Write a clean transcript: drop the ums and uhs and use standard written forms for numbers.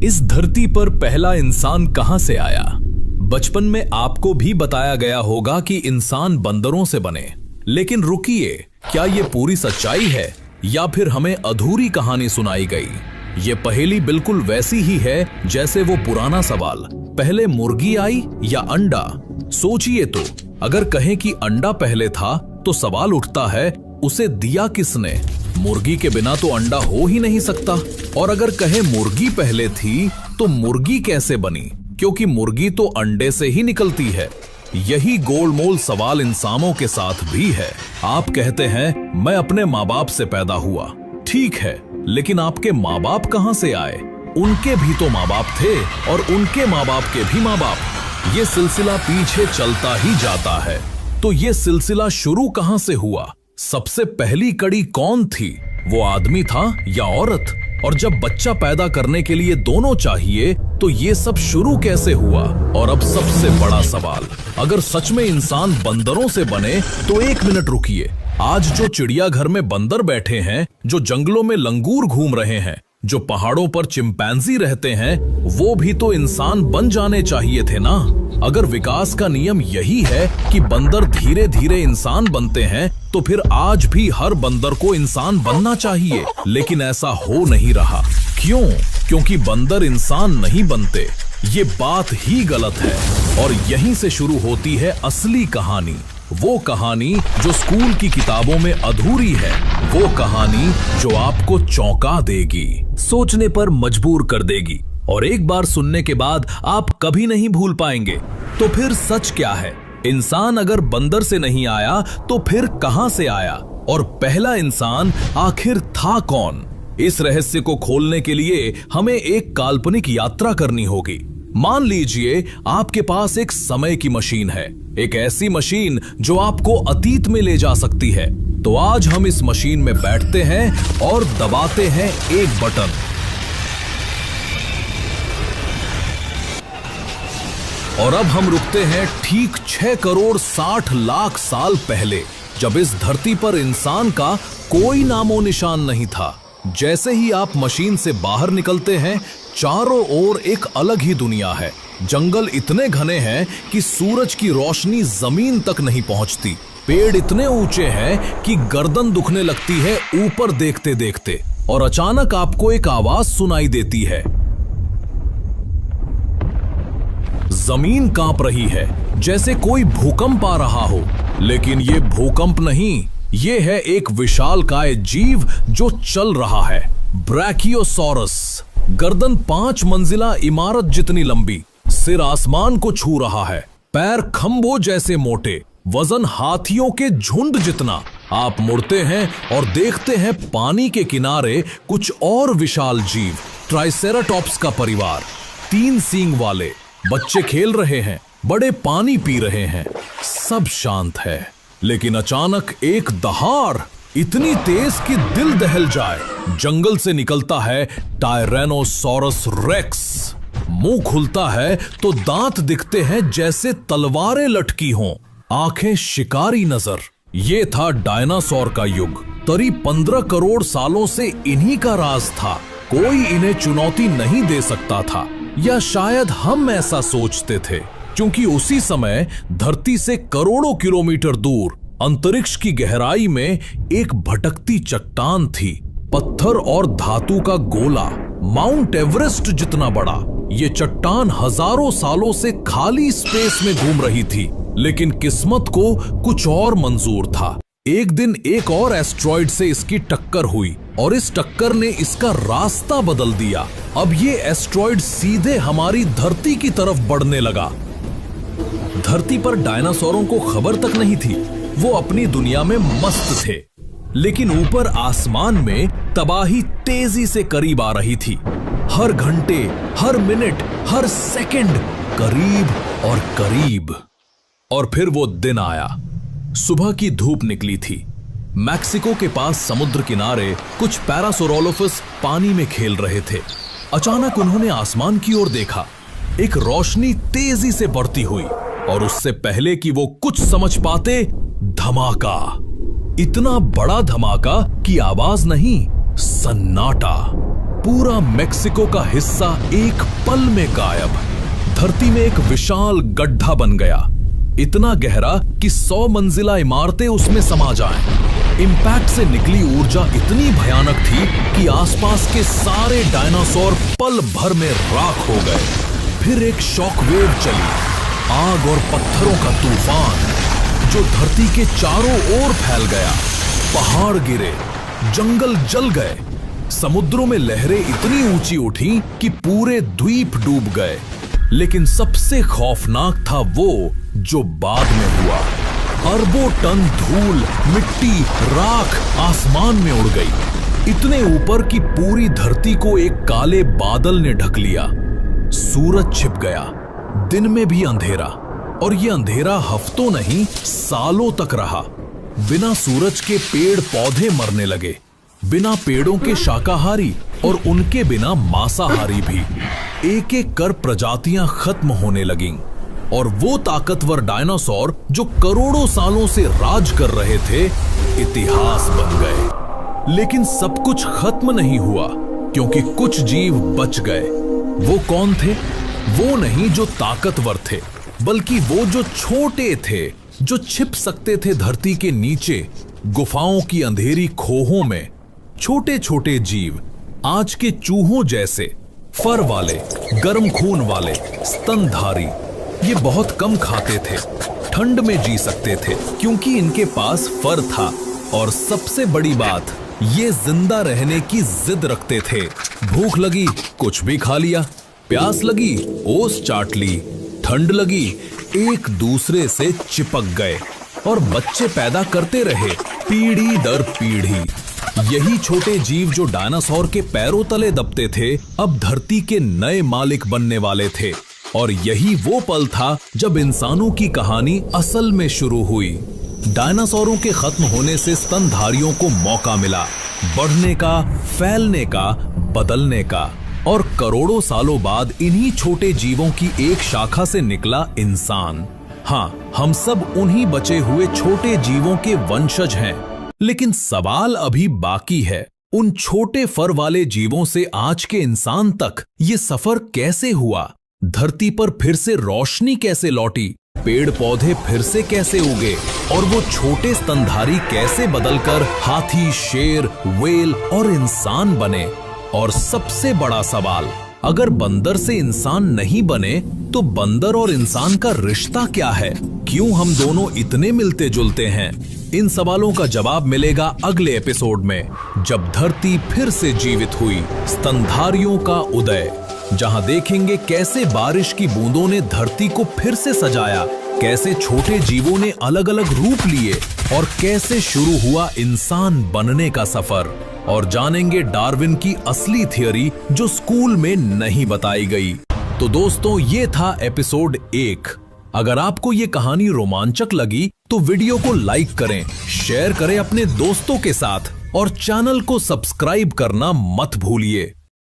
इस धरती पर पहला इंसान कहां से आया? बचपन में आपको भी बताया गया होगा कि इंसान बंदरों से बने। लेकिन रुकिए, क्या ये पूरी सच्चाई है या फिर हमें अधूरी कहानी सुनाई गई? ये पहेली बिल्कुल वैसी ही है जैसे वो पुराना सवाल, पहले मुर्गी आई या अंडा? सोचिए तो, अगर कहें कि अंडा पहले था तो सवाल उठता है उसे दिया किसने? मुर्गी के बिना तो अंडा हो ही नहीं सकता। और अगर कहें मुर्गी पहले थी तो मुर्गी कैसे बनी? क्योंकि मुर्गी तो अंडे से ही निकलती है। यही गोलमोल सवाल इंसानों के साथ भी है। आप कहते हैं मैं अपने माँ बाप से पैदा हुआ, ठीक है, लेकिन आपके माँ बाप कहां से आए? उनके भी तो माँ बाप थे और उनके माँ बाप के भी माँ बाप। ये सिलसिला पीछे चलता ही जाता है। तो ये सिलसिला शुरू कहां से हुआ? सबसे पहली कड़ी कौन थी? वो आदमी था या औरत? और जब बच्चा पैदा करने के लिए दोनों चाहिए तो ये सब शुरू कैसे हुआ? और अब सबसे बड़ा सवाल, अगर सच में इंसान बंदरों से बने तो एक मिनट रुकिए। आज जो चिड़ियाघर में बंदर बैठे हैं, जो जंगलों में लंगूर घूम रहे हैं, जो पहाड़ों पर चिंपैंजी रहते हैं, वो भी तो इंसान बन जाने चाहिए थे ना। अगर विकास का नियम यही है कि बंदर धीरे धीरे इंसान बनते हैं, तो फिर आज भी हर बंदर को इंसान बनना चाहिए। लेकिन ऐसा हो नहीं रहा। क्यों? क्योंकि बंदर इंसान नहीं बनते। ये बात ही गलत है। और यहीं से शुरू होती है असली कहानी। वो कहानी जो स्कूल की किताबों में अधूरी है। वो कहानी जो आपको चौंका देगी, सोचने पर मजबूर कर देगी, और एक बार सुनने के बाद आप कभी नहीं भूल पाएंगे। तो फिर सच क्या है? इंसान अगर बंदर से नहीं आया तो फिर कहां से आया? और पहला इंसान आखिर था कौन? इस रहस्य को खोलने के लिए हमें एक काल्पनिक यात्रा करनी होगी। मान लीजिए आपके पास एक समय की मशीन है, एक ऐसी मशीन जो आपको अतीत में ले जा सकती है। तो आज हम इस मशीन में बैठते हैं और दबाते हैं एक बटन। और अब हम रुकते हैं ठीक 6 करोड़ 60 लाख साल पहले, जब इस धरती पर इंसान का कोई नामो निशान नहीं था। जैसे ही आप मशीन से बाहर निकलते हैं, चारों ओर एक अलग ही दुनिया है। जंगल इतने घने हैं कि सूरज की रोशनी जमीन तक नहीं पहुंचती। पेड़ इतने ऊंचे हैं कि गर्दन दुखने लगती है ऊपर देखते देखते। और अचानक आपको एक आवाज सुनाई देती है। जमीन कांप रही है, जैसे कोई भूकंप आ रहा हो। लेकिन ये भूकंप नहीं, ये है एक विशालकाय जीव जो चल रहा है। ब्रैकियोसॉरस। गर्दन 5 मंजिला इमारत जितनी लंबी, सिर आसमान को छू रहा है, पैर खंभों जैसे मोटे, वजन हाथियों के झुंड जितना। आप मुड़ते हैं और देखते हैं पानी के किनारे कुछ और विशाल जीव, ट्राइसेराटॉप्स का परिवार। 3 सींग वाले बच्चे खेल रहे हैं, बड़े पानी पी रहे हैं, सब शांत है। लेकिन अचानक एक दहाड़ इतनी तेज कि दिल दहल जाए। जंगल से निकलता है टायरेनोसॉरस रेक्स। मुंह खुलता है तो दांत दिखते हैं जैसे तलवारें लटकी हों, आंखें शिकारी नजर। ये था डायनासोर का युग। करीब 15 करोड़ सालों से इन्हीं का राज था। कोई इन्हें चुनौती नहीं दे सकता था, या शायद हम ऐसा सोचते थे, क्योंकि उसी समय धरती से करोड़ों किलोमीटर दूर अंतरिक्ष की गहराई में एक भटकती चट्टान थी। पत्थर और धातु का गोला, माउंट एवरेस्ट जितना बड़ा। ये चट्टान हजारों सालों से खाली स्पेस में घूम रही थी, लेकिन किस्मत को कुछ और मंजूर था। एक दिन एक और एस्ट्रॉइड से इसकी टक्कर हुई और इस टक्कर ने इसका रास्ता बदल दिया। अब ये एस्ट्रॉइड सीधे हमारी धरती की तरफ बढ़ने लगा। धरती पर डायनासोरों को खबर तक नहीं थी, वो अपनी दुनिया में मस्त थे। लेकिन ऊपर आसमान में तबाही तेजी से करीब आ रही थी। हर घंटे, हर मिनट, हर सेकंड करीब और करीब। और फिर वो दिन आया। सुबह की धूप निकली थी। मैक्सिको के पास समुद्र किनारे कुछ पैरासोरोलोफस पानी में खेल रहे थे। अचानक उन्होंने आसमान की ओर देखा। एक रोशनी तेजी से बढ़ती हुई, और उससे पहले कि वो कुछ समझ पाते, धमाका। इतना बड़ा धमाका कि आवाज नहीं, सन्नाटा। पूरा मेक्सिको का हिस्सा एक पल में गायब। धरती में एक विशाल गड्ढा बन गया, इतना गहरा कि 100 मंजिला इमारतें उसमें समा जाएं। इम्पैक्ट से निकली ऊर्जा इतनी भयानक थी कि आसपास के सारे डायनासोर पल भर में राख हो गए। फिर एक शॉकवेव चली, आग और पत्थरों का तूफान जो धरती के चारों ओर फैल गया। पहाड़ गिरे, जंगल जल गए, समुद्रों में लहरें इतनी ऊंची उठी कि पूरे द्वीप डूब गए। लेकिन सबसे खौफनाक था वो जो बाद में हुआ। अरबों टन धूल, मिट्टी, राख आसमान में उड़ गई, इतने ऊपर कि पूरी धरती को एक काले बादल ने ढक लिया। सूरज छिप गया, दिन में भी अंधेरा, और ये अंधेरा हफ्तों नहीं सालों तक रहा। बिना सूरज के पेड़ पौधे मरने लगे, बिना पेड़ों के शाकाहारी और उनके बिना मांसाहारी भी। एक एक कर प्रजातियां खत्म होने लगीं, और वो ताकतवर डायनासोर जो करोड़ों सालों से राज कर रहे थे इतिहास बन गए। लेकिन सब कुछ खत्म नहीं हुआ, क्योंकि कुछ जीव बच गए। वो कौन थे? वो नहीं जो ताकतवर थे, बल्कि वो जो छोटे थे, जो छिप सकते थे धरती के नीचे, गुफाओं की अंधेरी खोहों में। छोटे छोटे जीव, आज के चूहों जैसे, फर वाले, गर्म खून वाले, स्तनधारी। ये बहुत कम खाते थे, ठंड में जी सकते थे क्योंकि इनके पास फर था, और सबसे बड़ी बात, ये जिंदा रहने की जिद रखते थे। भूख लगी कुछ भी खा लिया, प्यास लगी ओस चाट ली, ठंड लगी एक दूसरे से चिपक गए, और बच्चे पैदा करते रहे पीढ़ी दर पीढ़ी। यही छोटे जीव जो डायनासोर के पैरों तले दबते थे, अब धरती के नए मालिक बनने वाले थे। और यही वो पल था जब इंसानों की कहानी असल में शुरू हुई। डायनासोरों के खत्म होने से स्तनधारियों को मौका मिला बढ़ने का, फैलने का, बदलने का, और करोड़ों सालों बाद इन्हीं छोटे जीवों की एक शाखा से निकला इंसान। हाँ, हम सब उन्हीं बचे हुए छोटे जीवों के वंशज हैं। लेकिन सवाल अभी बाकी है, उन छोटे फर वाले जीवों से आज के इंसान तक ये सफर कैसे हुआ? धरती पर फिर से रोशनी कैसे लौटी? पेड़ पौधे फिर से कैसे उगे? और वो छोटे स्तनधारी कैसे बदलकर हाथी, शेर, व्हेल और इंसान बने? और सबसे बड़ा सवाल, अगर बंदर से इंसान नहीं बने तो बंदर और इंसान का रिश्ता क्या है? क्यों हम दोनों इतने मिलते जुलते हैं? इन सवालों का जवाब मिलेगा अगले एपिसोड में, जब धरती फिर से जीवित हुई, स्तनधारियों का उदय, जहां देखेंगे कैसे बारिश की बूंदों ने धरती को फिर से सजाया, कैसे छोटे जीवों ने अलग अलग रूप लिए, और कैसे शुरू हुआ इंसान बनने का सफर। और जानेंगे डार्विन की असली थियरी जो स्कूल में नहीं बताई गई। तो दोस्तों, ये था एपिसोड 1। अगर आपको ये कहानी रोमांचक लगी तो वीडियो को लाइक करें, शेयर करें अपने दोस्तों के साथ, और चैनल को सब्सक्राइब करना मत भूलिए।